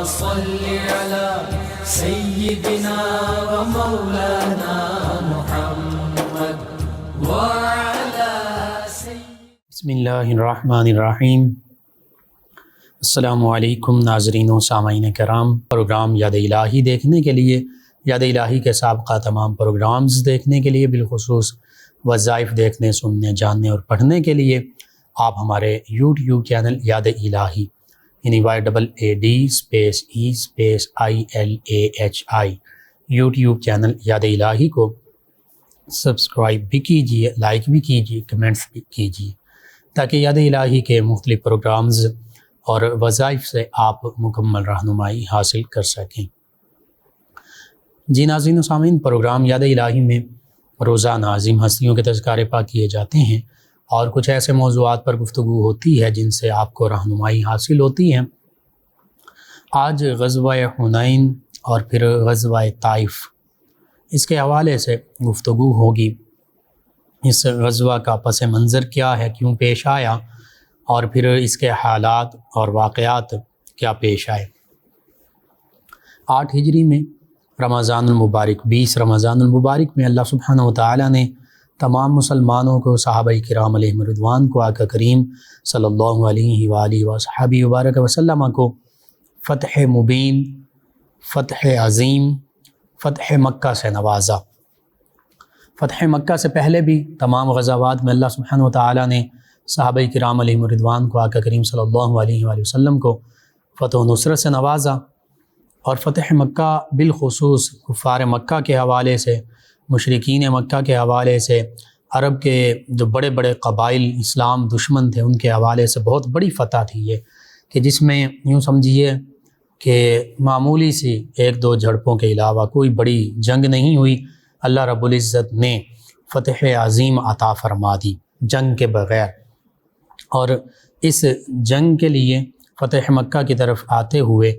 صل على سيدنا ومولانا محمد وعلى بسم اللہ الرحمن الرحیم۔ السلام علیکم ناظرین و سامعین کرام، پروگرام یاد الہی دیکھنے کے لیے، یاد الہی کے سابقہ تمام پروگرامز دیکھنے کے لیے، بالخصوص وظائف دیکھنے، سننے، جاننے اور پڑھنے کے لیے آپ ہمارے یوٹیوب چینل یاد الہی یعنی YAADESPACEILAHI یوٹیوب چینل یاد الہی کو سبسکرائب بھی کیجیے، لائک بھی کیجیے، کمنٹس بھی کیجیے، تاکہ یاد الہی کے مختلف پروگرامز اور وظائف سے آپ مکمل رہنمائی حاصل کر سکیں۔ جی ناظرین و سامعین، پروگرام یاد الہی میں روزانہ عظیم ہستیوں کے تذکارے پاک کیے جاتے ہیں اور کچھ ایسے موضوعات پر گفتگو ہوتی ہے جن سے آپ کو رہنمائی حاصل ہوتی ہے۔ آج غزوہ حنین اور پھر غزوہ طائف، اس کے حوالے سے گفتگو ہوگی۔ اس غزوہ کا پس منظر کیا ہے، کیوں پیش آیا، اور پھر اس کے حالات اور واقعات کیا پیش آئے۔ 8 ہجری میں رمضان المبارک 20 رمضان المبارک میں اللہ سبحانہ وتعالی نے تمام مسلمانوں کو، صحابہ کرام علیہم رضوان کو، آقا کریم صلی اللہ علیہ وآلہ وصحبہ وبارک وسلم کو فتح مبین، فتح عظیم، فتح مکہ سے نوازا۔ فتح مکہ سے پہلے بھی تمام غزوات میں اللہ سبحانہ وتعالی نے صحابہ کرام علیہم رضوان کو، آقا کریم صلی اللہ علیہ وآلہ وسلم کو فتح و نصرت سے نوازا، اور فتح مکہ بالخصوص کفار مکہ کے حوالے سے، مشرکین مکہ کے حوالے سے، عرب کے جو بڑے بڑے قبائل اسلام دشمن تھے ان کے حوالے سے بہت بڑی فتح تھی یہ، کہ جس میں یوں سمجھیے کہ معمولی سی 1-2 جھڑپوں کے علاوہ کوئی بڑی جنگ نہیں ہوئی۔ اللہ رب العزت نے فتح عظیم عطا فرما دی جنگ کے بغیر، اور اس جنگ کے لیے فتح مکہ کی طرف آتے ہوئے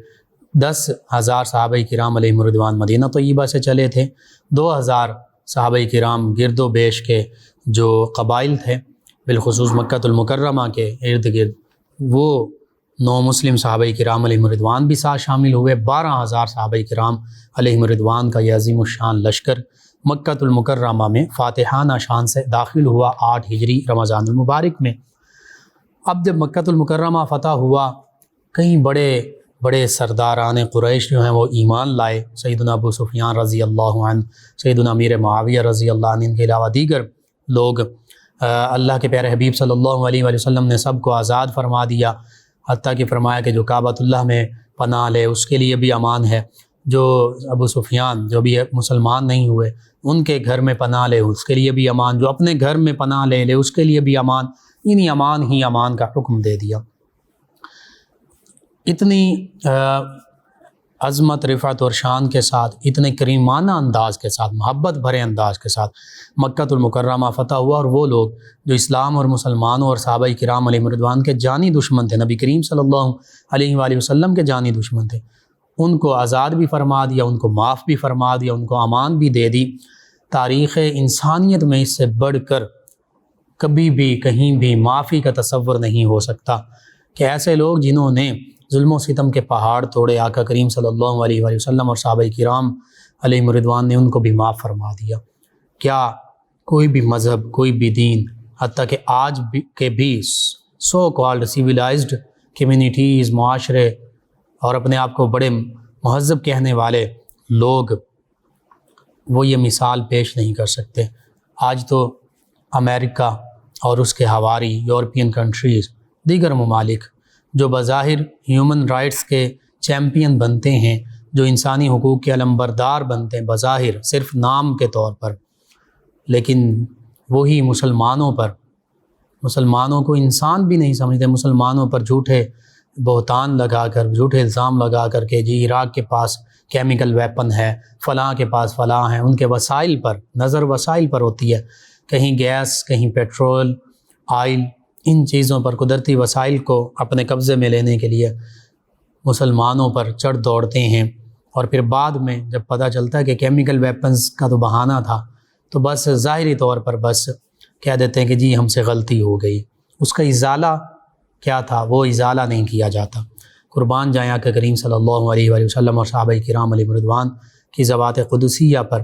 10,000 صحابہ کرام علیہم رضوان مدینہ طیبہ سے چلے تھے۔ 2,000 صحابہ کرام گرد و بیش کے جو قبائل تھے بالخصوص مکہ المکرمہ کے ارد گرد، وہ 9 مسلم صحابہ کرام علیہم رضوان بھی ساتھ شامل ہوئے۔ 12,000 صحابہ کرام علیہم رضوان کا یہ عظیم الشان لشکر مکہ المکرمہ میں فاتحانہ شان سے داخل ہوا 8 ہجری رمضان المبارک میں۔ اب جب مکہ المکرمہ فتح ہوا، کئی بڑے بڑے سرداران قریش جو ہیں وہ ایمان لائے۔ سیدنا ابو سفیان رضی اللہ عنہ، سیدنا امیر معاویہ رضی اللہ عنہ کے علاوہ دیگر لوگ، اللہ کے پیارے حبیب صلی اللہ علیہ وآلہ وسلم نے سب کو آزاد فرما دیا، حتیٰ کہ فرمایا کہ جو کعبۃ اللہ میں پناہ لے اس کے لیے بھی امان ہے، جو ابو سفیان جو بھی مسلمان نہیں ہوئے ان کے گھر میں پناہ لے اس کے لیے بھی امان، جو اپنے گھر میں پناہ لے اس کے لیے بھی امان، یعنی امان ہی امان کا حکم دے دیا۔ اتنی عظمت، رفعت اور شان کے ساتھ، اتنے کریمانہ انداز کے ساتھ، محبت بھرے انداز کے ساتھ مکہ المکرمہ فتح ہوا، اور وہ لوگ جو اسلام اور مسلمانوں اور صحابہ کرام علیہم رضوان کے جانی دشمن تھے، نبی کریم صلی اللہ علیہ وآلہ وسلم کے جانی دشمن تھے، ان کو آزاد بھی فرما دیا، ان کو معاف بھی فرما دیا، ان کو امان بھی دے دی۔ تاریخ انسانیت میں اس سے بڑھ کر کبھی بھی کہیں بھی معافی کا تصور نہیں ہو سکتا کہ ایسے لوگ جنہوں نے ظلم و ستم کے پہاڑ توڑے، آقا کریم صلی اللہ علیہ وآلہ وسلم اور صحابہ کرام علیہم رضوان نے ان کو بھی معاف فرما دیا۔ کیا کوئی بھی مذہب، کوئی بھی دین، حتیٰ کہ آج کے بھی سو کالڈ سیویلائزڈ کمیونٹیز، معاشرے اور اپنے آپ کو بڑے مہذب کہنے والے لوگ، وہ یہ مثال پیش نہیں کر سکتے۔ آج تو امریکہ اور اس کے حواری یورپین کنٹریز، دیگر ممالک جو بظاہر ہیومن رائٹس کے چیمپئن بنتے ہیں، جو انسانی حقوق کے علمبردار بنتے ہیں بظاہر صرف نام کے طور پر، لیکن وہی مسلمانوں کو انسان بھی نہیں سمجھتے، مسلمانوں پر جھوٹے بہتان لگا کر، جھوٹے الزام لگا کر کہ جی عراق کے پاس کیمیکل ویپن ہے، فلاں کے پاس فلاں ہیں، ان کے وسائل پر نظر وسائل پر ہوتی ہے، کہیں گیس، کہیں پیٹرول، آئل، ان چیزوں پر، قدرتی وسائل کو اپنے قبضے میں لینے کے لیے مسلمانوں پر چڑھ دوڑتے ہیں، اور پھر بعد میں جب پتہ چلتا ہے کہ کیمیکل ویپنز کا تو بہانہ تھا، تو بس ظاہری طور پر بس کہہ دیتے ہیں کہ جی ہم سے غلطی ہو گئی، اس کا ازالہ کیا تھا وہ ازالہ نہیں کیا جاتا۔ قربان جائیں آقا کریم صلی اللہ علیہ وآلہ وسلم اور صحابہ کرام علیہ رضوان کی ذوات قدسیہ پر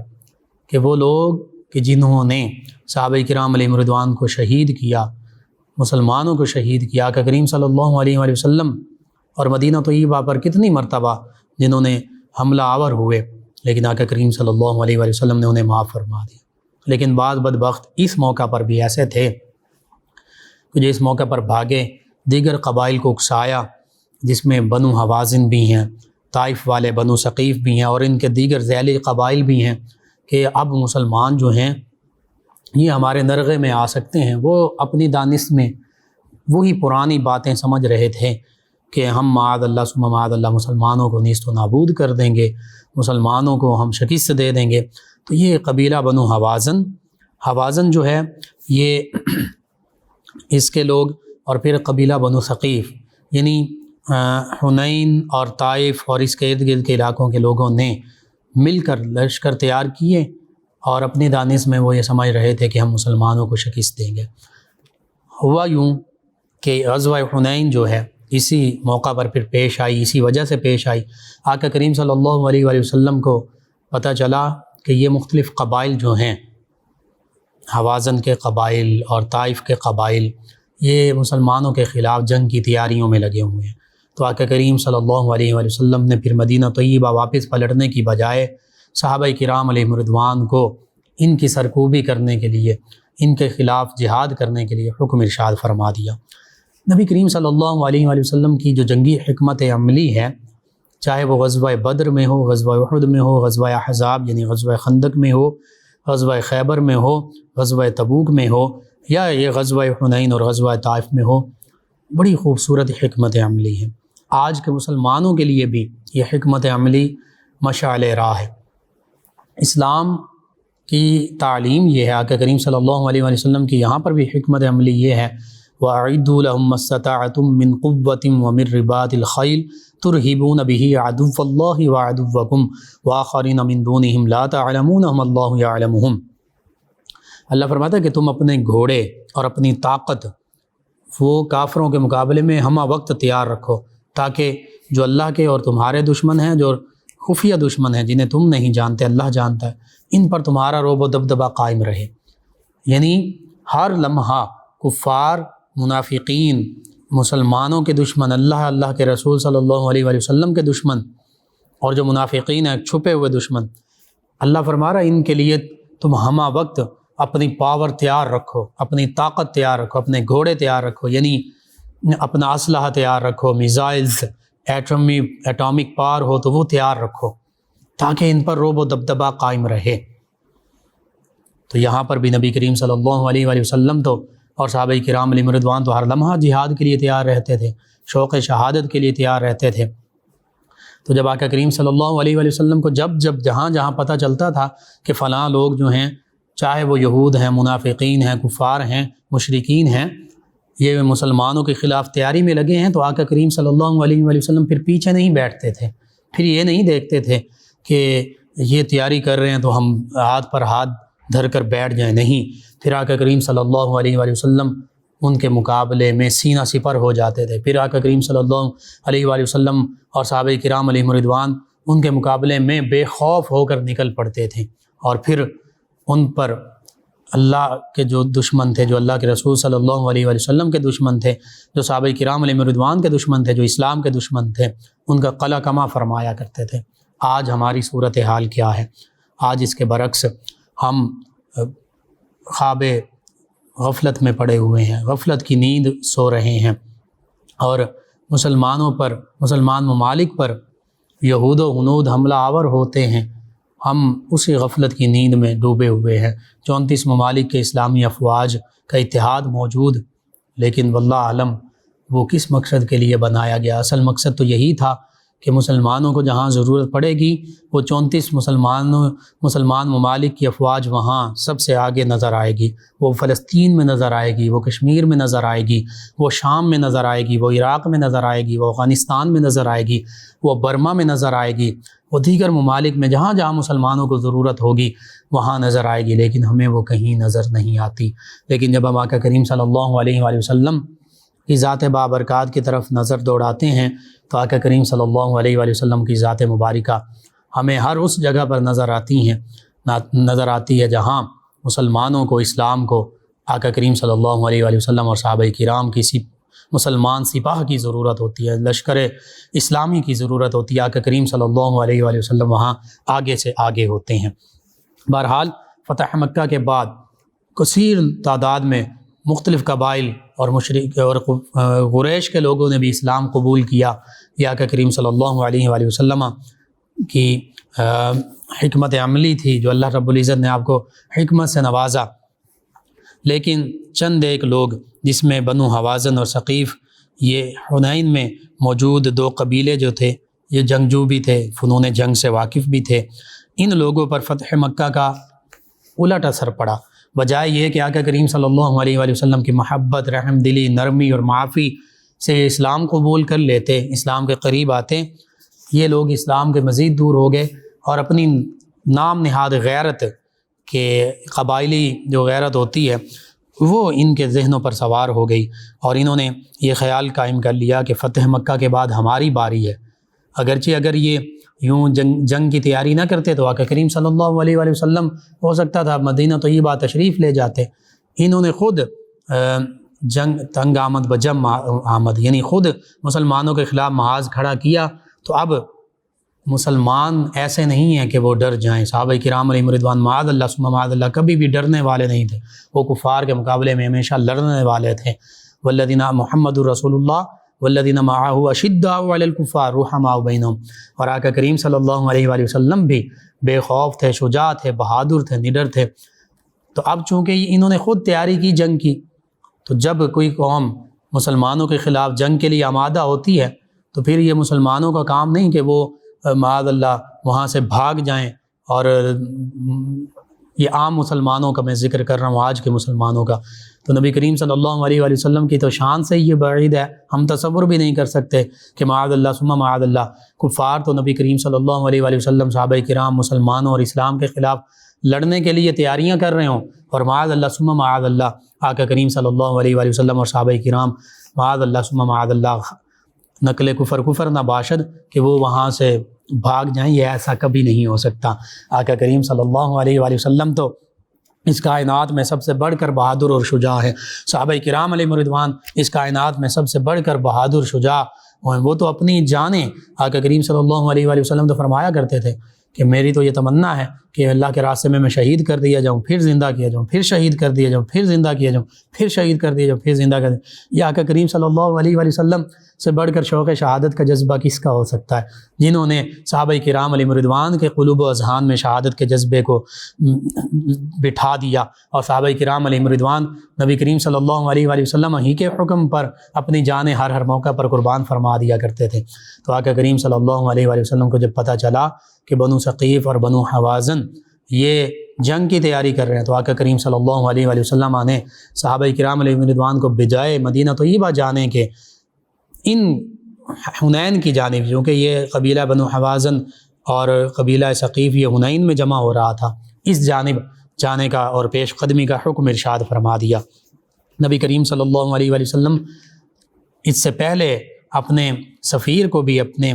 کہ وہ لوگ کہ جنہوں نے صحابہ کرام علیہ رضوان کو شہید کیا، مسلمانوں کو شہید کیا، آقا کریم صلی اللہ علیہ وآلہ وسلم اور مدینہ طیبہ پر کتنی مرتبہ جنہوں نے حملہ آور ہوئے، لیکن آقا کریم صلی اللہ علیہ وآلہ وسلم نے انہیں معاف فرما دیا۔ لیکن بعض بدبخت اس موقع پر بھی ایسے تھے کہ جو اس موقع پر بھاگے، دیگر قبائل کو اکسایا، جس میں بنو حوازن بھی ہیں، طائف والے بنو ثقیف بھی ہیں، اور ان کے دیگر ذیلی قبائل بھی ہیں کہ اب مسلمان جو ہیں یہ ہمارے نرغے میں آ سکتے ہیں۔ وہ اپنی دانش میں وہی پرانی باتیں سمجھ رہے تھے کہ ہم معاذ اللہ ثم معاذ اللہ مسلمانوں کو نیست و نابود کر دیں گے، مسلمانوں کو ہم شکست دے دیں گے۔ تو یہ قبیلہ بنو حوازن جو ہے یہ اس کے لوگ، اور پھر قبیلہ بنو ثقیف یعنی حنین اور طائف اور اس کے ارد گرد کے علاقوں کے لوگوں نے مل کر لشکر تیار کیے، اور اپنی دانش میں وہ یہ سمجھ رہے تھے کہ ہم مسلمانوں کو شکست دیں گے۔ ہوا یوں کہ غزوہ حنین جو ہے اسی موقع پر پھر پیش آئی، اسی وجہ سے پیش آئی۔ آقا کریم صلی اللہ علیہ وآلہ وسلم کو پتہ چلا کہ یہ مختلف قبائل جو ہیں، حوازن کے قبائل اور طائف کے قبائل، یہ مسلمانوں کے خلاف جنگ کی تیاریوں میں لگے ہوئے ہیں۔ تو آقا کریم صلی اللہ علیہ وآلہ وسلم نے پھر مدینہ طیبہ واپس پلٹنے کی بجائے صحابہ کرام علیہ رضوان کو ان کی سرکوبی کرنے کے لیے، ان کے خلاف جہاد کرنے کے لیے حکم ارشاد فرما دیا۔ نبی کریم صلی اللہ علیہ وآلہ وسلم کی جو جنگی حکمت عملی ہے، چاہے وہ غزوہ بدر میں ہو، غزوہ احد میں ہو، غزوہ احزاب یعنی غزوہ خندق میں ہو، غزوہ خیبر میں ہو، غزوہ تبوک میں ہو، یا یہ غزوہ حنین اور غزوہ طائف میں ہو، بڑی خوبصورت حکمت عملی ہے۔ آج کے مسلمانوں کے لیے بھی یہ حکمت عملی مشعل راہ ہے۔ اسلام کی تعلیم یہ ہے، آقا کریم صلی اللہ علیہ وآلہ وسلم کی یہاں پر بھی حکمت عملی یہ ہے، وَأَعِدُّوا لَهُم مَّا اسْتَطَعْتُم مِّن قُوَّةٍ وَمِن رِّبَاطِ الْخَيْلِ تُرْهِبُونَ بِهِ عَدُوَّ اللَّهِ وَعَدُوَّكُمْ وَآخَرِينَ مِن دُونِهِمْ لَا تَعْلَمُونَهُمُ اللَّهُ يَعْلَمُهُمْ۔ اللہ فرماتا ہے کہ تم اپنے گھوڑے اور اپنی طاقت وہ کافروں کے مقابلے میں ہمہ وقت تیار رکھو، تاکہ جو اللہ کے اور تمہارے دشمن ہیں، جو خفیہ دشمن ہیں جنہیں تم نہیں جانتے اللہ جانتا ہے، ان پر تمہارا رعب و دبدبہ قائم رہے۔ یعنی ہر لمحہ کفار، منافقین، مسلمانوں کے دشمن، اللہ کے رسول صلی اللہ علیہ وآلہ وسلم کے دشمن، اور جو منافقین ہیں چھپے ہوئے دشمن، اللہ فرما رہا ہے ان کے لیے تم ہمہ وقت اپنی پاور تیار رکھو، اپنی طاقت تیار رکھو، اپنے گھوڑے تیار رکھو، یعنی اپنا اسلحہ تیار رکھو، میزائلز، ایٹامک پاور ہو تو وہ تیار رکھو، تاکہ ان پر رعب و دبدبہ قائم رہے۔ تو یہاں پر بھی نبی کریم صلی اللہ علیہ وآلہ وسلم تو اور صحابہ کرام علیہ رضوان تو ہر لمحہ جہاد کے لیے تیار رہتے تھے، شوق شہادت کے لیے تیار رہتے تھے۔ تو جب آقا کریم صلی اللہ علیہ وآلہ وسلم کو جب جہاں پتہ چلتا تھا کہ فلاں لوگ جو ہیں، چاہے وہ یہود ہیں، منافقین ہیں، کفار ہیں، مشرکین ہیں، یہ مسلمانوں کے خلاف تیاری میں لگے ہیں، تو آقا کریم صلی اللہ علیہ وآلہ وسلم پھر پیچھے نہیں بیٹھتے تھے، پھر یہ نہیں دیکھتے تھے کہ یہ تیاری کر رہے ہیں تو ہم ہاتھ پر ہاتھ دھر کر بیٹھ جائیں، نہیں، پھر آقا کریم صلی اللہ علیہ وآلہ وسلم ان کے مقابلے میں سینہ سپر ہو جاتے تھے۔ پھر آقا کریم صلی اللہ علیہ وآلہ وسلم اور صحابہ کرام علیہ رضوان ان کے مقابلے میں بے خوف ہو کر نکل پڑتے تھے، اور پھر ان پر اللہ کے جو دشمن تھے، جو اللہ کے رسول صلی اللہ علیہ وآلہ وسلم کے دشمن تھے، جو صحابہ کرام علیہ رضوان کے دشمن تھے، جو اسلام کے دشمن تھے، ان کا قلع کما فرمایا کرتے تھے۔ آج ہماری صورتحال کیا ہے؟ آج اس کے برعکس ہم خواب غفلت میں پڑے ہوئے ہیں، غفلت کی نیند سو رہے ہیں، اور مسلمانوں پر، مسلمان ممالک پر یہود و ہنود حملہ آور ہوتے ہیں، ہم اسی غفلت کی نیند میں ڈوبے ہوئے ہیں۔ 34 ممالک کے اسلامی افواج کا اتحاد موجود، لیکن واللہ عالم وہ کس مقصد کے لیے بنایا گیا؟ اصل مقصد تو یہی تھا کہ مسلمانوں کو جہاں ضرورت پڑے گی وہ 34 مسلمان ممالک کی افواج وہاں سب سے آگے نظر آئے گی، وہ فلسطین میں نظر آئے گی، وہ کشمیر میں نظر آئے گی، وہ شام میں نظر آئے گی، وہ عراق میں نظر آئے گی، وہ افغانستان میں نظر آئے گی، وہ برما میں نظر آئے گی، وہ دیگر ممالک میں جہاں جہاں مسلمانوں کو ضرورت ہوگی وہاں نظر آئے گی، لیکن ہمیں وہ کہیں نظر نہیں آتی۔ لیکن جب ہم آقا کریم صلی اللہ علیہ وآلہ وسلم کی ذات بابرکات کی طرف نظر دوڑاتے ہیں تو آقا کریم صلی اللہ علیہ وآلہ وسلم کی ذات مبارکہ ہمیں ہر اس جگہ پر نظر آتی ہے جہاں مسلمانوں کو، اسلام کو آقا کریم صلی اللہ علیہ وآلہ وسلم اور صحابہ کرام کسی مسلمان سپاہ کی ضرورت ہوتی ہے، لشکر اسلامی کی ضرورت ہوتی ہے، آقا کریم صلی اللہ علیہ وآلہ وسلم وہاں آگے سے آگے ہوتے ہیں۔ بہرحال فتح مکہ کے بعد کثیر تعداد میں مختلف قبائل اور مشرک اور قریش کے لوگوں نے بھی اسلام قبول کیا۔ یہ آقا کریم صلی اللہ علیہ وآلہ وسلم کی حکمت عملی تھی جو اللہ رب العزت نے آپ کو حکمت سے نوازا۔ لیکن چند ایک لوگ جس میں بنو حوازن اور ثقیف، یہ حنین میں موجود دو قبیلے جو تھے، یہ جنگجو بھی تھے، فنون جنگ سے واقف بھی تھے، ان لوگوں پر فتح مکہ کا الٹ اثر پڑا، بجائے یہ کہ آقا کریم صلی اللہ علیہ وآلہ وسلم کی محبت، رحم دلی، نرمی اور معافی سے اسلام قبول کر لیتے، اسلام کے قریب آتے، یہ لوگ اسلام کے مزید دور ہو گئے اور اپنی نام نہاد غیرت کہ قبائلی جو غیرت ہوتی ہے وہ ان کے ذہنوں پر سوار ہو گئی، اور انہوں نے یہ خیال قائم کر لیا کہ فتح مکہ کے بعد ہماری باری ہے۔ اگرچہ اگر یہ یوں جنگ کی تیاری نہ کرتے تو آقا کریم صلی اللہ علیہ وآلہ وسلم ہو سکتا تھا مدینہ طیبہ تشریف لے جاتے، انہوں نے خود جنگ تنگ آمد بجم آمد، یعنی خود مسلمانوں کے خلاف محاذ کھڑا کیا۔ تو اب مسلمان ایسے نہیں ہیں کہ وہ ڈر جائیں، صحابہ کرام علیہم رضوان معاذ اللہ ثم معاذ اللہ کبھی بھی ڈرنے والے نہیں تھے، وہ کفار کے مقابلے میں ہمیشہ لڑنے والے تھے۔ والذین محمد رسول اللہ والذین معہ اشداء علی الکفار رحماء بینہم، اور آقا کریم صلی اللہ علیہ وآلہ وسلم بھی بے خوف تھے، شجاع تھے، بہادر تھے، نڈر تھے۔ تو اب چونکہ انہوں نے خود تیاری کی جنگ کی، تو جب کوئی قوم مسلمانوں کے خلاف جنگ کے لیے آمادہ ہوتی ہے تو پھر یہ مسلمانوں کا کام نہیں کہ وہ معاذ اللہ وہاں سے بھاگ جائیں، اور یہ عام مسلمانوں کا میں ذکر کر رہا ہوں، آج کے مسلمانوں کا۔ تو نبی کریم صلی اللہ علیہ وآلہ وسلم کی تو شان سے یہ بعید ہے، ہم تصور بھی نہیں کر سکتے کہ معاذ اللہ ثم معاذ اللہ کفار تو نبی کریم صلی اللہ علیہ وآلہ وسلم، صحابہ کرام، مسلمانوں اور اسلام کے خلاف لڑنے کے لیے تیاریاں کر رہے ہوں، اور معاذ اللہ ثم معاذ اللہ آقا کریم صلی اللہ علیہ وآلہ وسلم اور صحابہ کرام معاذ اللہ ثم معاذ اللہ نقل کفر نہ باشد کہ وہ وہاں سے بھاگ جائیں، یہ ایسا کبھی نہیں ہو سکتا۔ آقا کریم صلی اللہ علیہ وآلہ وسلم تو اس کائنات میں سب سے بڑھ کر بہادر اور شجاع ہے، صحابہ کرام علیہم رضوان اس کائنات میں سب سے بڑھ کر بہادر شجاع ہیں۔ وہ تو اپنی جانیں، آقا کریم صلی اللہ علیہ وآلہ وسلم تو فرمایا کرتے تھے کہ میری تو یہ تمنا ہے کہ اللہ کے راستے میں شہید کر دیا جاؤں، پھر زندہ کیا جاؤں، پھر شہید کر دیا جاؤں، پھر زندہ کیا جاؤں، پھر شہید کر دیا جاؤں، پھر زندہ کر دیا۔ یہ آقا کریم صلی اللہ علیہ وآلہ وسلم سے بڑھ کر شوق شہادت کا جذبہ کس کا ہو سکتا ہے، جنہوں نے صحابہ کرام علیہم رضوان کے قلوب و اذہان میں شہادت کے جذبے کو بٹھا دیا، اور صحابہ کرام علیہم رضوان نبی کریم صلی اللہ علیہ وآلہ وسلم ہی کے حکم پر اپنی جانیں ہر موقع پر قربان فرما دیا کرتے تھے۔ تو آقا کریم صلی اللہ علیہ وآلہ وسلم کو جب پتہ چلا کہ بنو ثقیف اور بنو حوازن یہ جنگ کی تیاری کر رہے ہیں، تو آقا کریم صلی اللہ علیہ وآلہ وسلم نے صحابہ کرام علیہ رضوان کو بجائے مدینہ طیبہ جانے کے ان حنین کی جانب، کیونکہ یہ قبیلہ بنو حوازن اور قبیلہ ثقیف یہ حنین میں جمع ہو رہا تھا، اس جانب جانے کا اور پیش قدمی کا حکم ارشاد فرما دیا۔ نبی کریم صلی اللہ علیہ وآلہ وسلم اس سے پہلے اپنے سفیر کو بھی، اپنے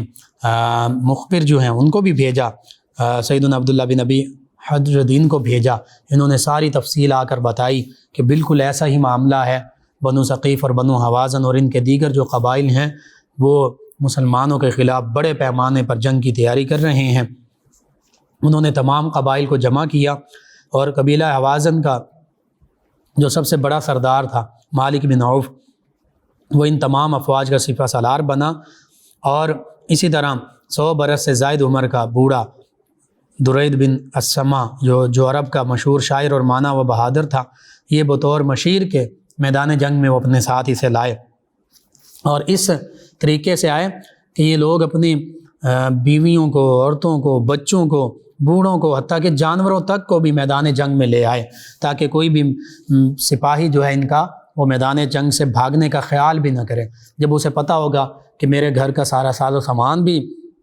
مخبر جو ہیں ان کو بھی بھیجا، سیدنا عبداللہ بن نبی حضردین کو بھیجا، انہوں نے ساری تفصیل آ کر بتائی کہ بالکل ایسا ہی معاملہ ہے، بنو ثقیف اور بنو حوازن اور ان کے دیگر جو قبائل ہیں وہ مسلمانوں کے خلاف بڑے پیمانے پر جنگ کی تیاری کر رہے ہیں۔ انہوں نے تمام قبائل کو جمع کیا، اور قبیلہ حوازن کا جو سب سے بڑا سردار تھا مالک بن عوف، وہ ان تمام افواج کا سپہ سالار بنا، اور اسی طرح 100 برس سے زائد عمر کا بوڑھا درید بن السما جو عرب کا مشہور شاعر اور مانا و بہادر تھا، یہ بطور مشیر کے میدان جنگ میں وہ اپنے ساتھ اسے لائے، اور اس طریقے سے آئے کہ یہ لوگ اپنی بیویوں کو، عورتوں کو، بچوں کو، بوڑھوں کو، حتیٰ کہ جانوروں تک کو بھی میدان جنگ میں لے آئے، تاکہ کوئی بھی سپاہی جو ہے ان کا وہ میدان جنگ سے بھاگنے کا خیال بھی نہ کرے۔ جب اسے پتہ ہوگا کہ میرے گھر کا سارا ساز و سامان بھی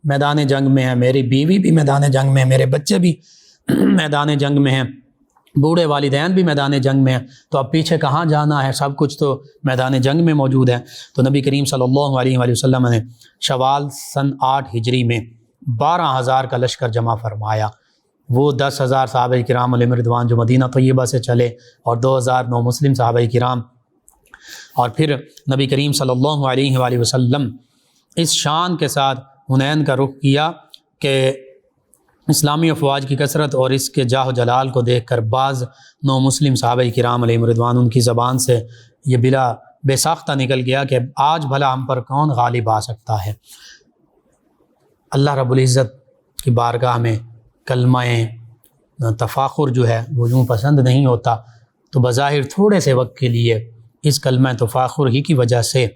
میدان جنگ میں ہے، میری بیوی بھی میدان جنگ میں ہے، میرے بچے بھی میدان جنگ میں ہیں، بوڑھے والدین بھی میدان جنگ میں ہیں، تو اب پیچھے کہاں جانا ہے، سب کچھ تو میدان جنگ میں موجود ہے۔ تو نبی کریم صلی اللہ علیہ وآلہ وسلم نے شوال سن 8 ہجری میں 12,000 کا لشکر جمع فرمایا۔ وہ 10,000 صحابہ کرام علیہم رضوان جو مدینہ طیبہ سے چلے، اور 2,000 نو مسلم صحابہ کرام، اور پھر نبی کریم صلی اللہ علیہ وآلہ وسلم اس شان کے ساتھ حنین کا رخ کیا کہ اسلامی افواج کی کثرت اور اس کے جاہ و جلال کو دیکھ کر بعض نو مسلم صحابہ کرام علیہم رضوان ان کی زبان سے یہ بے ساختہ نکل گیا کہ آج بھلا ہم پر کون غالب آ سکتا ہے۔ اللہ رب العزت کی بارگاہ میں کلمہ تفاخر جو ہے وہ یوں پسند نہیں ہوتا، تو بظاہر تھوڑے سے وقت کے لیے اس کلمہ تفاخر ہی کی وجہ سے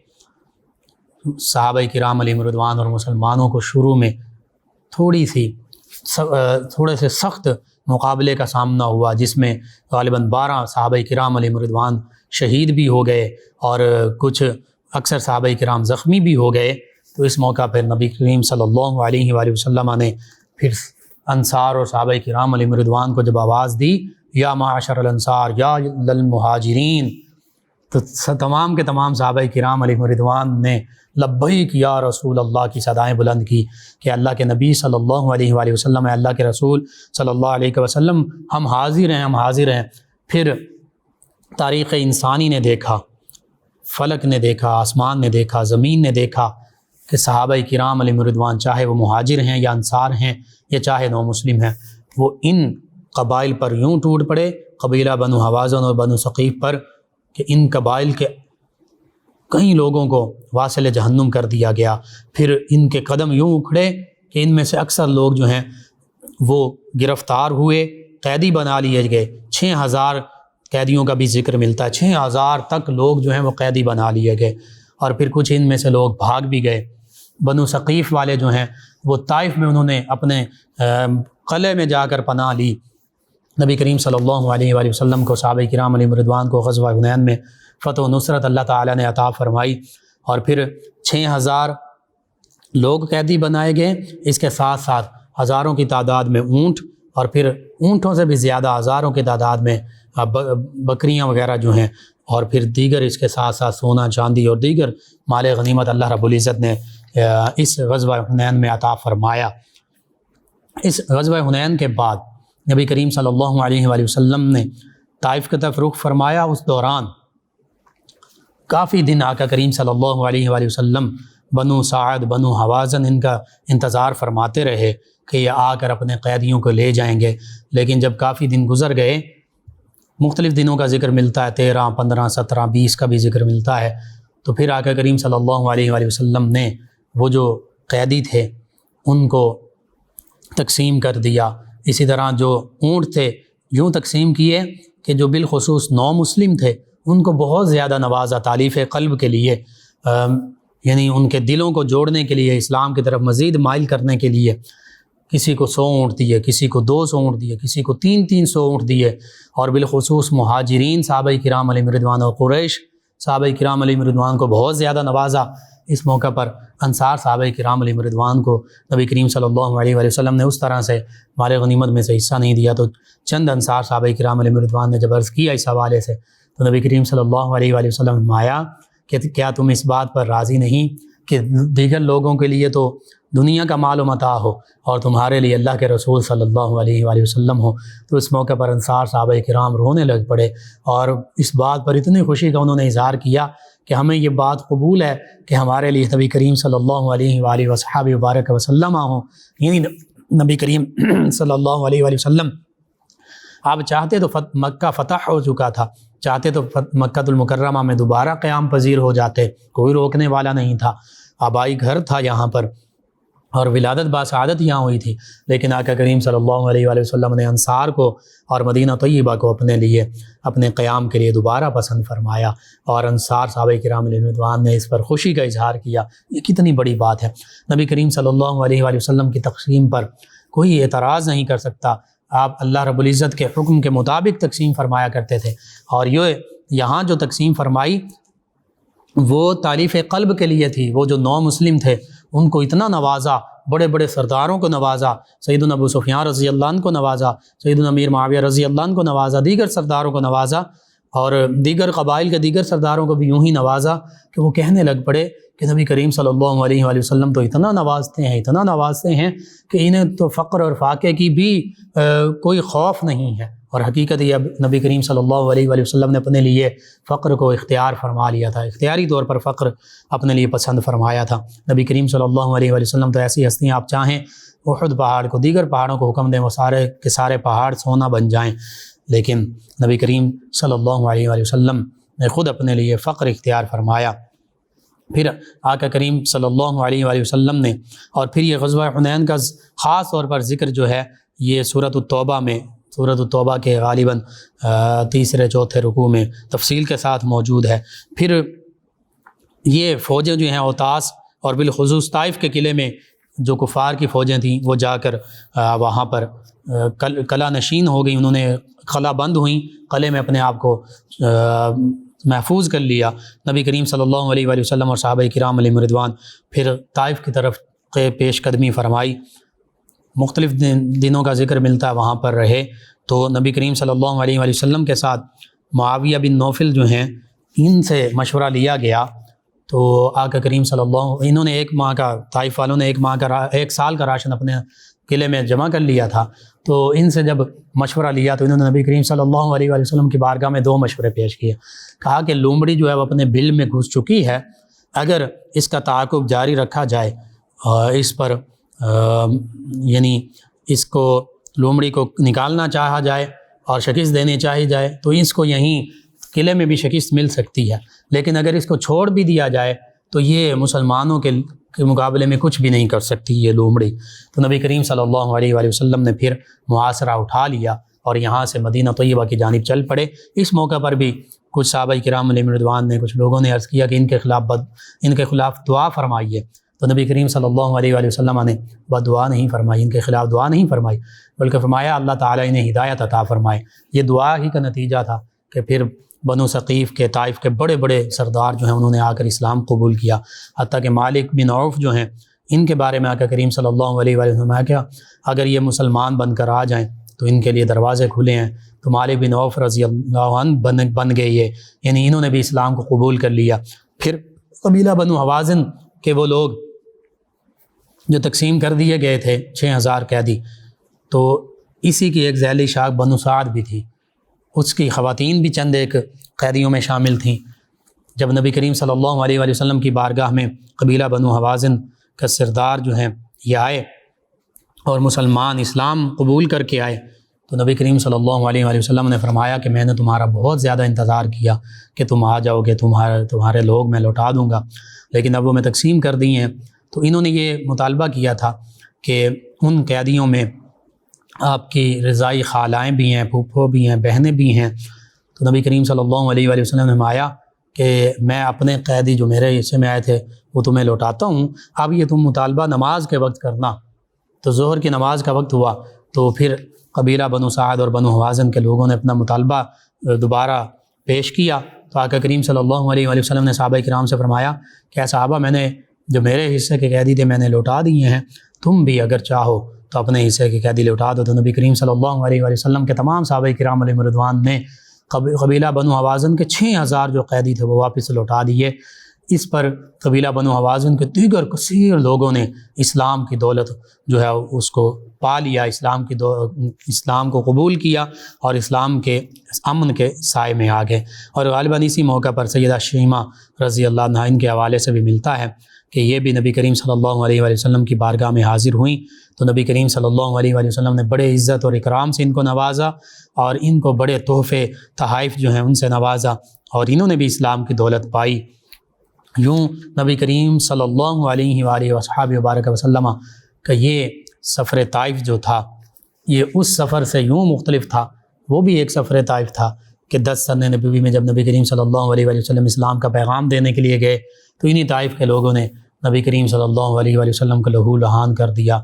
صحابہ کرام علیہم رضوان اور مسلمانوں کو شروع میں تھوڑے سے سخت مقابلے کا سامنا ہوا، جس میں غالباً 12 صحابہ کرام علیہم رضوان شہید بھی ہو گئے اور کچھ اکثر صحابہ کرام زخمی بھی ہو گئے۔ تو اس موقع پر نبی کریم صلی اللہ علیہ وآلہ وسلم نے پھر انصار اور صحابہ کرام علیہم رضوان کو جب آواز دی، یا معاشر الانصار یا للمہاجرین، تو تمام کے تمام صحابہ کرام علیہم رضوان نے لبیک یا رسول اللہ کی صدائیں بلند کی کہ اللہ کے نبی صلی اللہ علیہ وآلہ وسلم، اللہ کے رسول صلی اللہ علیہ وسلم، ہم حاضر ہیں، ہم حاضر ہیں۔ پھر تاریخ انسانی نے دیکھا، فلک نے دیکھا، آسمان نے دیکھا، زمین نے دیکھا کہ صحابہ کرام علیہم رضوان چاہے وہ مہاجر ہیں یا انصار ہیں یا چاہے نو مسلم ہیں، وہ ان قبائل پر یوں ٹوٹ پڑے، قبیلہ بنو حوازن اور بنو ثقیف پر، کہ ان قبائل کے کئی لوگوں کو واصل جہنم کر دیا گیا۔ پھر ان کے قدم یوں اکھڑے کہ ان میں سے اکثر لوگ جو ہیں وہ گرفتار ہوئے، قیدی بنا لیے گئے۔ 6,000 قیدیوں کا بھی ذکر ملتا ہے، 6,000 تک لوگ جو ہیں وہ قیدی بنا لیے گئے، اور پھر کچھ ان میں سے لوگ بھاگ بھی گئے۔ بنو ثقیف والے جو ہیں وہ طائف میں انہوں نے اپنے قلعے میں جا کر پناہ لی۔ نبی کریم صلی اللہ علیہ وآلہ وسلم کو، صحابہ کرام علیہم رضوان کو غزوہ حنین میں فتح و نصرت اللہ تعالیٰ نے عطا فرمائی، اور پھر 6,000 لوگ قیدی بنائے گئے، اس کے ساتھ ساتھ ہزاروں کی تعداد میں اونٹ، اور پھر اونٹوں سے بھی زیادہ ہزاروں کی تعداد میں بکریاں وغیرہ جو ہیں، اور پھر دیگر اس کے ساتھ ساتھ سونا چاندی اور دیگر مال غنیمت اللہ رب العزت نے اس غزوہ حنین میں عطا فرمایا۔ اس غزوہ حنین کے بعد نبی کریم صلی اللہ علیہ وآلہ وسلم نے طائف کی طرف رخ فرمایا۔ اس دوران کافی دن آقا کریم صلی اللہ علیہ وآلہ وسلم بنو سعد، بنو حوازن ان کا انتظار فرماتے رہے کہ یہ آ کر اپنے قیدیوں کو لے جائیں گے، لیکن جب کافی دن گزر گئے، مختلف دنوں کا ذکر ملتا ہے، 13، 15، 17، 20 کا بھی ذکر ملتا ہے، تو پھر آقا کریم صلی اللہ علیہ وآلہ وسلم نے وہ جو قیدی تھے ان کو تقسیم کر دیا۔ اسی طرح جو اونٹ تھے یوں تقسیم کیے کہ جو بالخصوص نو مسلم تھے ان کو بہت زیادہ نوازا تالیف قلب کے لیے، یعنی ان کے دلوں کو جوڑنے کے لیے، اسلام کی طرف مزید مائل کرنے کے لیے۔ کسی کو 100 اونٹ دیے، کسی کو 200 اونٹ دیے، کسی کو 300 اونٹ دیے، اور بالخصوص مہاجرین صحابہ کرام علیہم رضوان اور قریش صحابہ کرام علیہم رضوان کو بہت زیادہ نوازا۔ اس موقع پر انصار صحابہ کرام علیہم رضوان کو نبی کریم صلی اللہ علیہ وآلہ وسلم نے اس طرح سے مال غنیمت میں سے حصہ نہیں دیا، تو چند انصار صحابہ کرام علیہم رضوان نے جب عرض کیا اس حوالے سے، تو نبی کریم صلی اللہ علیہ وآلہ وسلم نے فرمایا کہ کیا تم اس بات پر راضی نہیں کہ دیگر لوگوں کے لیے تو دنیا کا مال و متاع ہو اور تمہارے لیے اللہ کے رسول صلی اللہ علیہ وآلہ وسلم ہو؟ تو اس موقع پر انصار صحابہ کرام رونے لگ پڑے، اور اس بات پر اتنی خوشی کا انہوں نے اظہار کیا کہ ہمیں یہ بات قبول ہے کہ ہمارے لیے نبی کریم صلی اللہ علیہ وآلہ وصحبہ وبارک وسلم ہوں، یعنی نبی کریم صلی اللہ علیہ وآلہ وسلم آپ چاہتے تو مکہ فتح ہو چکا تھا، چاہتے تو مکہ المکرمہ میں دوبارہ قیام پذیر ہو جاتے، کوئی روکنے والا نہیں تھا، آبائی گھر تھا یہاں پر، اور ولادت باسعادت یہاں ہوئی تھی، لیکن آقا کریم صلی اللہ علیہ وآلہ وسلم نے انصار کو اور مدینہ طیبہ کو اپنے لیے اپنے قیام کے لیے دوبارہ پسند فرمایا، اور انصار صحابہ کرام علیہ رضوان نے اس پر خوشی کا اظہار کیا۔ یہ کتنی بڑی بات ہے، نبی کریم صلی اللہ علیہ وآلہ وسلم کی تقسیم پر کوئی اعتراض نہیں کر سکتا۔ آپ اللہ رب العزت کے حکم کے مطابق تقسیم فرمایا کرتے تھے، اور یہ یہاں جو تقسیم فرمائی وہ تالیف قلب کے لیے تھی۔ وہ جو 9 مسلم تھے ان کو اتنا نوازا بڑے بڑے سرداروں کو نوازا، سیدنا ابو سفیان رضی اللہ عنہ کو نوازا، سیدنا امیر معاویہ رضی اللہ عنہ کو نوازا، دیگر سرداروں کو نوازا، اور دیگر قبائل کے دیگر سرداروں کو بھی یوں ہی نوازا کہ وہ کہنے لگ پڑے کہ نبی کریم صلی اللہ علیہ وآلہ وسلم تو اتنا نوازتے ہیں کہ انہیں تو فقر اور فاقے کی بھی کوئی خوف نہیں ہے۔ اور حقیقت یہ اب نبی کریم صلی اللہ علیہ وآلہ وسلم نے اپنے لیے فقر کو اختیار فرما لیا تھا، اختیاری طور پر فقر اپنے لیے پسند فرمایا تھا۔ نبی کریم صلی اللہ علیہ وآلہ وسلم تو ایسی ہستیاں آپ چاہیں احد پہاڑ کو، دیگر پہاڑوں کو حکم دیں وہ سارے کے سارے پہاڑ سونا بن جائیں، لیکن نبی کریم صلی اللہ علیہ وآلہ وسلم نے خود اپنے لیے فقر اختیار فرمایا۔ پھر آقا کریم صلی اللہ علیہ وآلہ وسلم نے، اور پھر یہ غزوہ حنین کا خاص طور پر ذکر جو ہے یہ سورۃ التوبہ میں، سورۃ التوبہ کے غالباً تیسرے چوتھے رکوع میں تفصیل کے ساتھ موجود ہے۔ پھر یہ فوجیں جو ہیں اوتاس اور بالخصوص طائف کے قلعے میں جو کفار کی فوجیں تھیں وہ جا کر وہاں پر قلعہ نشین ہو گئی، انہوں نے قلعہ بند ہوئیں، قلعے میں اپنے آپ کو محفوظ کر لیا۔ نبی کریم صلی اللہ علیہ وآلہ وسلم اور صحابہ کرام علیہم رضوان پھر طائف کی طرف پیش قدمی فرمائی، مختلف دنوں کا ذکر ملتا ہے وہاں پر رہے۔ تو نبی کریم صلی اللہ علیہ وآلہ وسلم کے ساتھ معاویہ بن نوفل جو ہیں ان سے مشورہ لیا گیا، تو آقا کریم صلی اللہ، انہوں نے طائف والوں نے ایک سال کا راشن اپنے قلعے میں جمع کر لیا تھا، تو ان سے جب مشورہ لیا تو انہوں نے نبی کریم صلی اللہ علیہ وآلہ وسلم کی بارگاہ میں 2 مشورے پیش کیے۔ کہا کہ لومڑی جو ہے وہ اپنے بل میں گھس چکی ہے، اگر اس کا تعاقب جاری رکھا جائے، اس پر یعنی اس کو لومڑی کو نکالنا چاہا جائے اور شکست دینی چاہی جائے تو اس کو یہیں قلعے میں بھی شکست مل سکتی ہے، لیکن اگر اس کو چھوڑ بھی دیا جائے تو یہ مسلمانوں کے مقابلے میں کچھ بھی نہیں کر سکتی یہ لومڑی۔ تو نبی کریم صلی اللہ علیہ وآلہ وسلم نے پھر محاصرہ اٹھا لیا اور یہاں سے مدینہ طیبہ کی جانب چل پڑے۔ اس موقع پر بھی کچھ صحابہ کرام علیہم رضوان نے، کچھ لوگوں نے عرض کیا کہ ان کے خلاف دعا فرمائیے، تو نبی کریم صلی اللہ علیہ وآلہ وسلم نے بد دعا نہیں فرمائی، ان کے خلاف دعا نہیں فرمائی، بلکہ فرمایا اللہ تعالیٰ انہیں ہدایت عطا فرمائے۔ یہ دعا ہی کا نتیجہ تھا کہ پھر بنو ثقیف کے، طائف کے بڑے بڑے سردار جو ہیں انہوں نے آ کر اسلام قبول کیا، حتیٰ کہ مالک بن عوف جو ہیں ان کے بارے میں آقا کریم صلی اللہ علیہ وآلہ وسلم نے کہا اگر یہ مسلمان بن کر آ جائیں تو ان کے لیے دروازے کھلے ہیں، تو مالک بن عوف رضی اللہ عنہ بن گئے یہ، یعنی انہوں نے بھی اسلام کو قبول کر لیا۔ پھر قبیلہ بنو حوازن کے وہ لوگ جو تقسیم کر دیے گئے تھے 6000 قیدی، تو اسی کی ایک ذیلی شاخ بنو سعد بھی تھی، اس کی خواتین بھی چند ایک قیدیوں میں شامل تھیں۔ جب نبی کریم صلی اللہ علیہ وآلہ وسلم کی بارگاہ میں قبیلہ بنو حوازن کا سردار جو ہیں یہ آئے اور مسلمان اسلام قبول کر کے آئے، تو نبی کریم صلی اللہ علیہ وآلہ وسلم نے فرمایا کہ میں نے تمہارا بہت زیادہ انتظار کیا کہ تم آ جاؤ گے، تمہارے لوگ میں لوٹا دوں گا، لیکن اب وہ میں تقسیم کر دی ہیں۔ تو انہوں نے یہ مطالبہ کیا تھا کہ ان قیدیوں میں آپ کی رضائی خالائیں بھی ہیں، پھوپھو بھی ہیں، بہنیں بھی ہیں، تو نبی کریم صلی اللہ علیہ وآلہ وسلم نے فرمایا کہ میں اپنے قیدی جو میرے حصے میں آئے تھے وہ تمہیں لوٹاتا ہوں، اب یہ تم مطالبہ نماز کے وقت کرنا۔ تو ظہر کی نماز کا وقت ہوا تو پھر قبیلہ بنو سعد اور بنو حوازن کے لوگوں نے اپنا مطالبہ دوبارہ پیش کیا، تو آقا کریم صلی اللہ علیہ وآلہ وسلم نے صحابہ کرام سے فرمایا کہ صحابہ میں نے جو میرے حصے کے قیدی تھے میں نے لوٹا دیے ہیں، تم بھی اگر چاہو تو اپنے حصے کے قیدی لوٹا دو۔ تو نبی کریم صلی اللہ علیہ وآلہ وسلم کے تمام صحابہ کرام علیہم رضوان نے قبیلہ بنو حوازن کے 6000 جو قیدی تھے وہ واپس لوٹا دیے۔ اس پر قبیلہ بنو حوازن کے دیگر کثیر لوگوں نے اسلام کی دولت جو ہے اس کو پا لیا، اسلام کو قبول کیا اور اسلام کے امن کے سائے میں آ گئے۔ اور غالباً اسی موقع پر سیدہ شیمہ رضی اللہ عنہا ان کے حوالے سے بھی ملتا ہے کہ یہ بھی نبی کریم صلی اللہ علیہ وآلہ وسلم کی بارگاہ میں حاضر ہوئیں، تو نبی کریم صلی اللہ علیہ وآلہ وسلم نے بڑے عزت اور اکرام سے ان کو نوازا اور ان کو بڑے تحفے تحائف جو ہیں ان سے نوازا، اور انہوں نے بھی اسلام کی دولت پائی۔ یوں نبی کریم صلی اللہ علیہ وآلہ وصحبہ وبارک وسلم کا یہ سفر طائف جو تھا یہ اس سفر سے یوں مختلف تھا، وہ بھی ایک سفر طائف تھا کہ 10 سنِ نبوی میں جب نبی کریم صلی اللہ علیہ وآلہ وسلم اسلام کا پیغام دینے کے لیے گئے تو انہی طائف کے لوگوں نے نبی کریم صلی اللہ علیہ وآلہ وسلم کو لہو لہان کر دیا،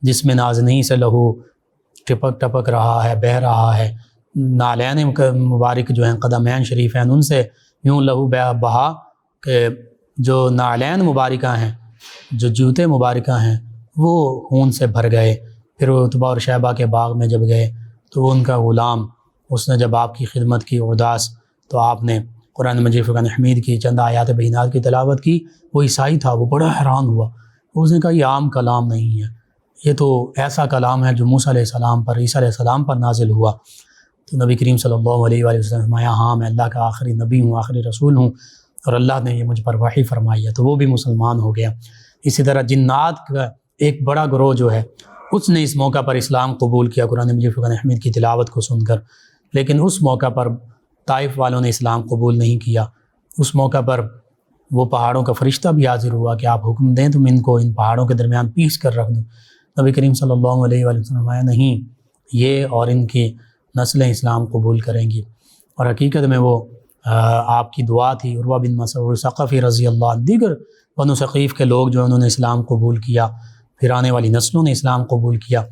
جس میں نازنین سے لہو ٹپک ٹپک رہا ہے، بہہ رہا ہے، نالین مبارک جو ہیں قدمین شریف ہیں ان سے یوں لہو بہا کہ جو نالین مبارکہ ہیں، جو جوتے مبارکہ ہیں وہ خون سے بھر گئے۔ پھر وہ عتبہ اور شیبہ کے باغ میں جب گئے تو وہ ان کا غلام، اس نے جب آپ کی خدمت کی ارداس، تو آپ نے قرآن مجید فرقان حمید کی چند آیات بینات کی تلاوت کی۔ وہ عیسائی تھا، وہ بڑا حیران ہوا۔ اس نے کہا یہ عام کلام نہیں ہے، یہ تو ایسا کلام ہے جو موسیٰ علیہ السلام پر، عیسیٰ علیہ السلام پر نازل ہوا۔ تو نبی کریم صلی اللہ علیہ وآلہ وسلم نے فرمایا ہاں میں اللہ کا آخری نبی ہوں، آخری رسول ہوں، اور اللہ نے یہ مجھ پر وحی فرمائی ہے۔ تو وہ بھی مسلمان ہو گیا۔ اسی طرح جنات کا ایک بڑا گروہ جو ہے، اس نے اس موقع پر اسلام قبول کیا قرآن مجید فرقان حمید کی تلاوت کو سن کر، لیکن اس موقع پر طائف والوں نے اسلام قبول نہیں کیا۔ اس موقع پر وہ پہاڑوں کا فرشتہ بھی حاضر ہوا کہ آپ حکم دیں تو میں ان کو ان پہاڑوں کے درمیان پیس کر رکھ دوں۔ نبی کریم صلی اللہ علیہ وآلہ وسلم نے فرمایا نہیں، یہ اور ان کی نسلیں اسلام قبول کریں گی۔ اور حقیقت میں وہ آپ کی دعا تھی۔ عروہ بن مسعود ثقفی رضی اللہ عنہ، دیگر بنو ثقیف کے لوگ جو انہوں نے اسلام قبول کیا، پھر آنے والی نسلوں نے اسلام قبول کیا۔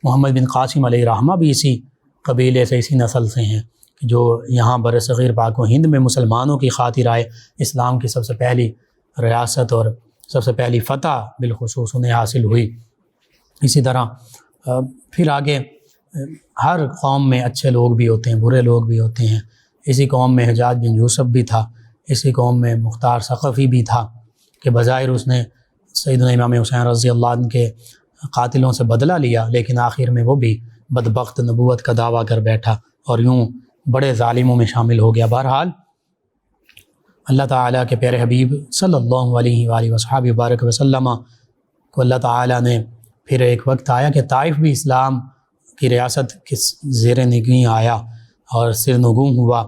محمد بن قاسم علیہ رحمہ بھی اسی قبیلے سے، اسی نسل سے ہیں، جو یہاں بر صغیر پاک و ہند میں مسلمانوں کی خاطر آئے۔ اسلام کی سب سے پہلی ریاست اور سب سے پہلی فتح بالخصوص انہیں حاصل ہوئی۔ اسی طرح پھر آگے ہر قوم میں اچھے لوگ بھی ہوتے ہیں، برے لوگ بھی ہوتے ہیں۔ اسی قوم میں حجاج بن یوسف بھی تھا، اسی قوم میں مختار ثقفی بھی تھا کہ بظاہر اس نے سیدنا امام حسین رضی اللہ عنہ کے قاتلوں سے بدلہ لیا، لیکن آخر میں وہ بھی بدبخت نبوت کا دعویٰ کر بیٹھا اور یوں بڑے ظالموں میں شامل ہو گیا۔ بہرحال اللہ تعالیٰ کے پیارے حبیب صلی اللہ علیہ وآلہ وصحبہ وبارک وسلم کو اللہ تعالیٰ نے پھر ایک وقت آیا کہ طائف بھی اسلام کی ریاست کے زیر نگیں آیا اور سرنگوں ہوا۔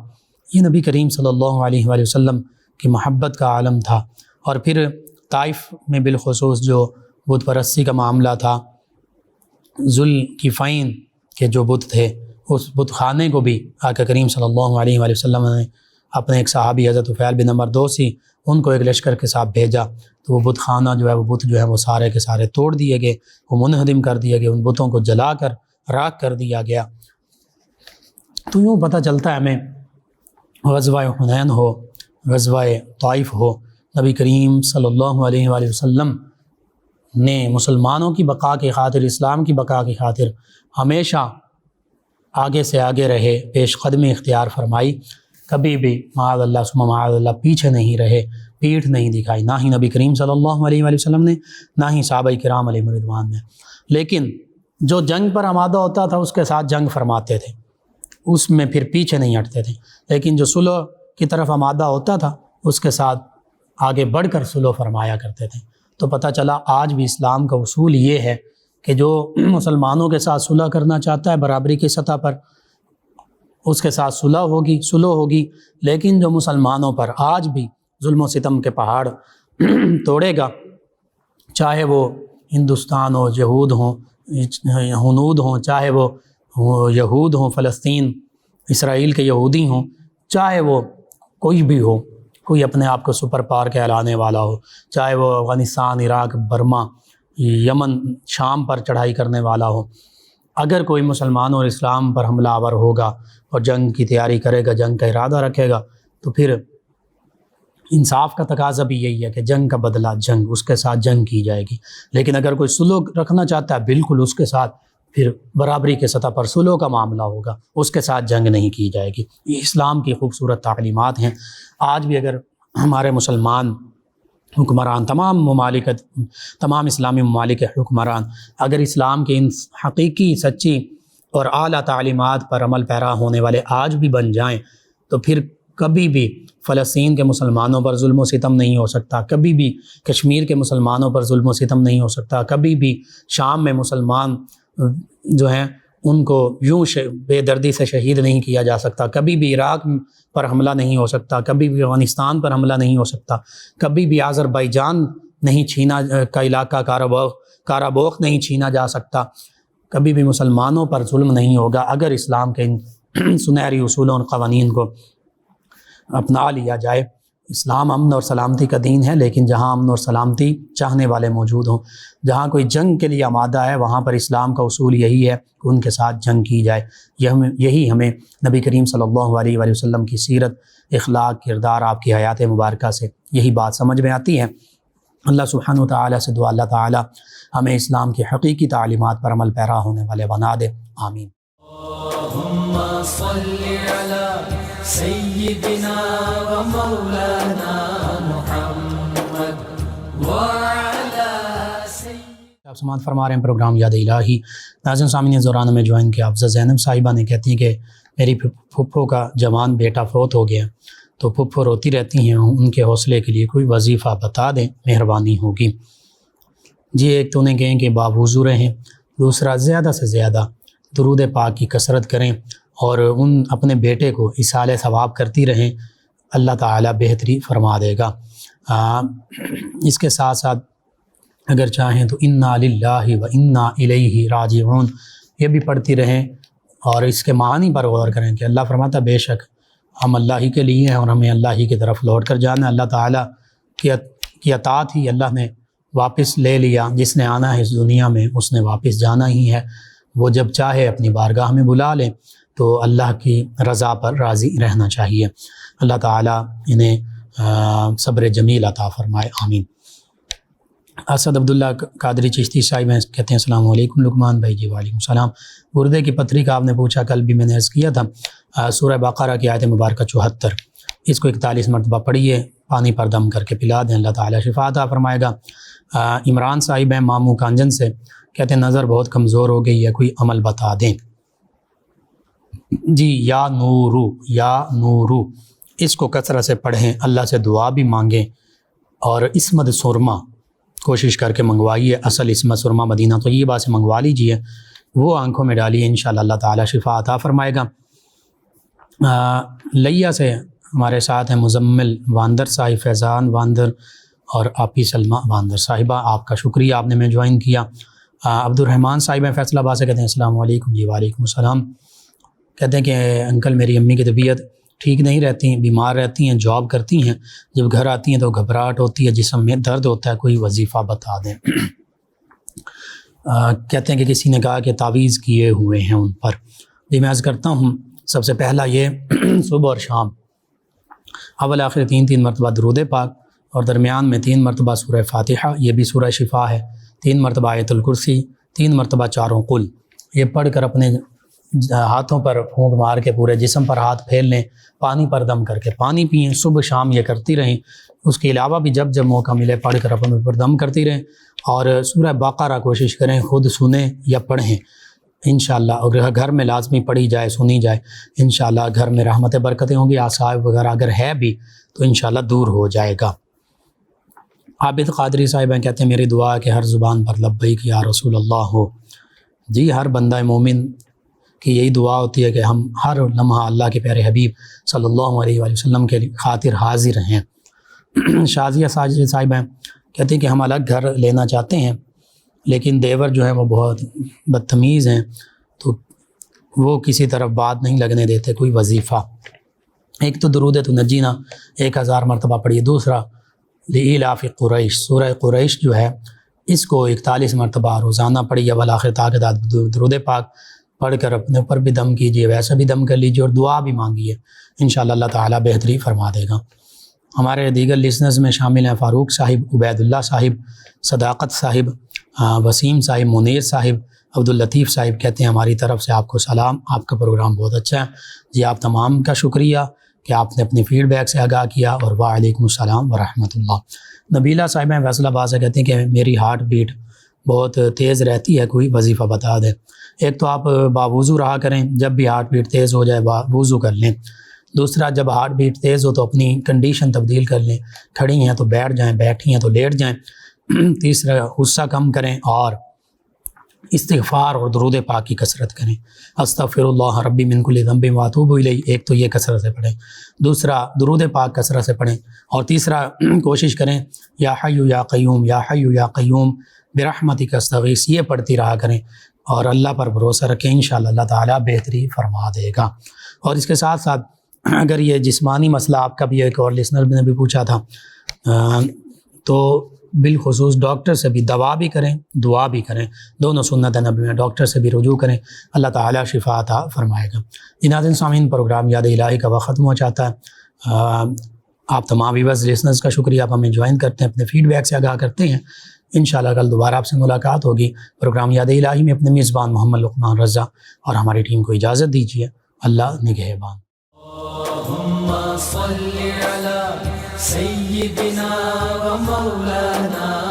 یہ نبی کریم صلی اللہ علیہ وآلہ وسلم کی محبت کا عالم تھا۔ اور پھر طائف میں بالخصوص جو بت پرستی کا معاملہ تھا، ذوالکفین کے جو بت تھے، اس بت خانے کو بھی آقا کریم صلی اللہ علیہ وآلہ وسلم نے اپنے ایک صحابی حضرت طفیل بن عمر دوسی ان کو ایک لشکر کے ساتھ بھیجا، تو وہ بت خانہ جو ہے، وہ بت جو ہے وہ سارے کے سارے توڑ دیے گئے، وہ منہدم کر دیے گئے، ان بتوں کو جلا کر راکھ کر دیا گیا۔ تو یوں پتہ چلتا ہے ہمیں، غزوہ حنین ہو، غزوہ طائف ہو، نبی کریم صلی اللہ علیہ وآلہ وسلم نے مسلمانوں کی بقا کی خاطر، اسلام کی بقا کی خاطر ہمیشہ آگے سے آگے رہے، پیش قدمی اختیار فرمائی، کبھی بھی معاذ اللہ ثم معاذ اللہ پیچھے نہیں رہے، پیٹھ نہیں دکھائی، نہ ہی نبی کریم صلی اللہ علیہ وآلہ وسلم نے، نہ ہی صحابہ کرام علیہم رضوان نے۔ لیکن جو جنگ پر آمادہ ہوتا تھا اس کے ساتھ جنگ فرماتے تھے، اس میں پھر پیچھے نہیں ہٹتے تھے، لیکن جو صلح کی طرف آمادہ ہوتا تھا اس کے ساتھ آگے بڑھ کر صلح فرمایا کرتے تھے۔ تو پتہ چلا آج بھی اسلام کا اصول یہ ہے کہ جو مسلمانوں کے ساتھ صلح کرنا چاہتا ہے برابری کی سطح پر، اس کے ساتھ صلح ہوگی، لیکن جو مسلمانوں پر آج بھی ظلم و ستم کے پہاڑ توڑے گا، چاہے وہ ہندوستان ہو، یہود ہوں، ہنود ہوں، چاہے وہ یہود ہوں، فلسطین اسرائیل کے یہودی ہوں، چاہے وہ کوئی بھی ہو، کوئی اپنے آپ کو سپر پاور کہلانے والا ہو، چاہے وہ افغانستان، عراق، برما، یمن، شام پر چڑھائی کرنے والا ہو، اگر کوئی مسلمان اور اسلام پر حملہ آور ہوگا اور جنگ کی تیاری کرے گا، جنگ کا ارادہ رکھے گا، تو پھر انصاف کا تقاضا بھی یہی ہے کہ جنگ کا بدلہ جنگ، اس کے ساتھ جنگ کی جائے گی۔ لیکن اگر کوئی صلح رکھنا چاہتا ہے، بالکل اس کے ساتھ پھر برابری کے سطح پر صلح کا معاملہ ہوگا، اس کے ساتھ جنگ نہیں کی جائے گی۔ یہ اسلام کی خوبصورت تعلیمات ہیں۔ آج بھی اگر ہمارے مسلمان حکمران، تمام اسلامی ممالک کے حکمران اگر اسلام کے ان حقیقی، سچی اور اعلیٰ تعلیمات پر عمل پیرا ہونے والے آج بھی بن جائیں، تو پھر کبھی بھی فلسطین کے مسلمانوں پر ظلم و ستم نہیں ہو سکتا، کبھی بھی کشمیر کے مسلمانوں پر ظلم و ستم نہیں ہو سکتا، کبھی بھی شام میں مسلمان جو ہیں ان کو یوں بے دردی سے شہید نہیں کیا جا سکتا، کبھی بھی عراق پر حملہ نہیں ہو سکتا، کبھی بھی افغانستان پر حملہ نہیں ہو سکتا، کبھی بھی آذربائیجان نہیں چھینا کا علاقہ کارابوخ نہیں چھینا جا سکتا، کبھی بھی مسلمانوں پر ظلم نہیں ہوگا اگر اسلام کے ان سنہری اصولوں اور قوانین کو اپنا لیا جائے۔ اسلام امن اور سلامتی کا دین ہے، لیکن جہاں امن اور سلامتی چاہنے والے موجود ہوں، جہاں کوئی جنگ کے لیے آمادہ ہے، وہاں پر اسلام کا اصول یہی ہے کہ ان کے ساتھ جنگ کی جائے۔ یہی ہمیں نبی کریم صلی اللہ علیہ وآلہ وسلم کی سیرت، اخلاق، کردار، آپ کی حیات مبارکہ سے یہی بات سمجھ میں آتی ہے۔ اللہ سبحانہ و تعالیٰ سے دعا اللہ تعالیٰ ہمیں اسلام کی حقیقی تعلیمات پر عمل پیرا ہونے والے بنا دے، آمین۔ اللہم صلی علی سیدنا و مولانا محمد وعلی سیدنا۔ آپ سماعت فرما رہے ہیں پروگرام یاد الہی۔ ناظرین سامعین، دوران میں جوائن کیا افضل زینب صاحبہ نے کہتی ہیں کہ میری پھپھو کا جوان بیٹا فوت ہو گیا، تو پھپھو روتی رہتی ہیں، ان کے حوصلے کے لیے کوئی وظیفہ بتا دیں، مہربانی ہوگی۔ جی، ایک تو انہیں کہیں کہ باوضو رہیں، دوسرا زیادہ سے زیادہ درود پاک کی کثرت کریں اور اپنے بیٹے کو ایصال ثواب کرتی رہیں، اللہ تعالیٰ بہتری فرما دے گا۔ اس کے ساتھ ساتھ اگر چاہیں تو انا للہ و انا الیہ راجعون یہ بھی پڑھتی رہیں اور اس کے معنی پر غور کریں کہ اللہ فرماتا بے شک ہم اللہ ہی کے لیے ہیں اور ہمیں اللہ ہی کی طرف لوٹ کر جانا ہے۔ اللہ تعالیٰ کی اطاعت ہی اللہ نے واپس لے لیا، جس نے آنا ہے اس دنیا میں اس نے واپس جانا ہی ہے، وہ جب چاہے اپنی بارگاہ میں بلا لیں، تو اللہ کی رضا پر راضی رہنا چاہیے۔ اللہ تعالیٰ انہیں صبر جمیل عطا فرمائے، آمین۔ اسد عبداللہ قادری چشتی صاحب ہیں، کہتے ہیں السلام علیکم لقمان بھائی۔ جی وعلیکم السلام۔ گردے کی پتھری کا آپ نے پوچھا، کل بھی میں نے عرض کیا تھا، سورہ بقرہ کی آیت مبارکہ 74، اس کو 41 مرتبہ پڑھیے، پانی پر دم کر کے پلا دیں، اللہ تعالیٰ شفا عطا فرمائے گا۔ عمران صاحب ہیں مامو کانجن سے، کہتے ہیں نظر بہت کمزور ہو گئی ہے، کوئی عمل بتا دیں۔ جی، یا نورو اس کو کثرت سے پڑھیں، اللہ سے دعا بھی مانگیں، اور اسمد سرما کوشش کر کے منگوائیے، اصل اسمد سرما مدینہ طیبہ سے منگوا لیجئے، وہ آنکھوں میں ڈالیے، انشاءاللہ اللہ تعالیٰ شفا عطا فرمائے گا۔ لیا سے ہمارے ساتھ ہیں مزمل واندر صاحب، فیضان واندر اور آپی سلمہ واندر صاحبہ، آپ کا شکریہ، آپ نے میں جوائن کیا۔ عبد الرحمن صاحب ہیں فیصل آباد سے، کہتے ہیں السلام علیکم۔ جی وعلیکم السلام۔ کہتے ہیں کہ انکل میری امی کی طبیعت ٹھیک نہیں رہتی ہیں، بیمار رہتی ہیں، جاب کرتی ہیں، جب گھر آتی ہیں تو گھبراہٹ ہوتی ہے، جسم میں درد ہوتا ہے، کوئی وظیفہ بتا دیں۔ کہتے ہیں کہ کسی نے کہا کہ تعویذ کیے ہوئے ہیں ان پر۔ جی میں عرض کرتا ہوں، سب سے پہلا یہ صبح اور شام اول آخر 3 مرتبہ درود پاک، اور درمیان میں 3 مرتبہ سورہ فاتحہ، یہ بھی سورہ شفا ہے، 3 مرتبہ آیت الکرسی، 3 مرتبہ چاروں قل، یہ پڑھ کر اپنے ہاتھوں پر پھونک مار کے پورے جسم پر ہاتھ پھیل لیں، پانی پر دم کر کے پانی پئیں، صبح شام یہ کرتی رہیں۔ اس کے علاوہ بھی جب جب موقع ملے پڑھ کر اپنے پر دم کرتی رہیں، اور سورہ بقرہ کوشش کریں خود سنیں یا پڑھیں انشاءاللہ، اور گھر میں لازمی پڑھی جائے، سنی جائے، انشاءاللہ گھر میں رحمت برکتیں ہوں گی، آصاب وغیرہ اگر ہے بھی تو انشاءاللہ دور ہو جائے گا۔ عابد قادری صاحب ہیں، کہتے ہیں میری دعا ہے کہ ہر زبان پر لبیک یا رسول اللہ ہو۔ جی، ہر بندہ مومن کی یہی دعا ہوتی ہے کہ ہم ہر لمحہ اللہ کے پیارے حبیب صلی اللہ علیہ وآلہ وسلم کے خاطر حاضر ہیں۔ شازیہ ساجد صاحب ہیں، کہتے ہیں کہ ہم الگ گھر لینا چاہتے ہیں، لیکن دیور جو ہے وہ بہت بدتمیز ہیں، تو وہ کسی طرف بات نہیں لگنے دیتے، کوئی وظیفہ۔ ایک تو درود تنجینا 1000 مرتبہ پڑھیے، دوسرا لإلاف قریش، سورہ قریش جو ہے اس کو 41 مرتبہ روزانہ پڑھیے، اول آخر تاکہ درود پاک پڑھ کر اپنے اوپر بھی دم کیجیے، ویسا بھی دم کر لیجیے، اور دعا بھی مانگیے، انشاءاللہ اللہ تعالیٰ بہتری فرما دے گا۔ ہمارے دیگر لسنرز میں شامل ہیں فاروق صاحب، عبید اللہ صاحب، صداقت صاحب، وسیم صاحب، منیر صاحب، عبداللطیف صاحب، کہتے ہیں ہماری طرف سے آپ کو سلام، آپ کا پروگرام بہت اچھا ہے۔ جی آپ تمام کا شکریہ کہ آپ نے اپنی فیڈ بیک سے آگاہ کیا، اور وعلیکم السلام ورحمۃ اللہ۔ نبیلہ صاحب ہیں فیصل آباد سے، کہتے ہیں کہ میری ہارٹ بیٹ بہت تیز رہتی ہے، کوئی وظیفہ بتا دیں۔ ایک تو آپ باوضو رہا کریں، جب بھی ہارٹ بیٹ تیز ہو جائے وضو کر لیں۔ دوسرا، جب ہارٹ بیٹ تیز ہو تو اپنی کنڈیشن تبدیل کر لیں، کھڑی ہیں تو بیٹھ جائیں، بیٹھی ہیں تو لیٹ جائیں۔ تیسرا، غصہ کم کریں اور استغفار اور درود پاک کی کثرت کریں، استغفر اللہ ربی من کل ذنب واتوب الیہ، ایک تو یہ کثرت سے پڑھیں، دوسرا درود پاک کثرت سے پڑھیں، اور تیسرا کوشش کریں یا حی یا قیوم، یا حی یا قیوم برحمتک استغیث، یہ پڑھتی رہا کریں، اور اللہ پر بھروسہ رکھیں، انشاءاللہ اللہ تعالیٰ بہتری فرما دے گا۔ اور اس کے ساتھ ساتھ اگر یہ جسمانی مسئلہ آپ کا بھی ایک اور لسنر نے بھی پوچھا تھا، تو بالخصوص ڈاکٹر سے بھی دوا بھی کریں، دعا بھی کریں، دونوں سنت نبی میں، ڈاکٹر سے بھی رجوع کریں، اللہ تعالیٰ شفا عطا فرمائے گا۔ ناظرین سامعین، پروگرام یاد الہی کا وقت ختم ہو جاتا ہے۔ آپ تمام ویورز لسنرز کا شکریہ، آپ ہمیں جوائن کرتے ہیں، اپنے فیڈ بیک سے آگاہ کرتے ہیں۔ انشاءاللہ کل دوبارہ آپ سے ملاقات ہوگی۔ پروگرام یاد الہی میں اپنے میزبان محمد لقمان رضا اور ہماری ٹیم کو اجازت دیجیے۔ اللہ نگہبان۔ اللهم صل على سيدنا ومولانا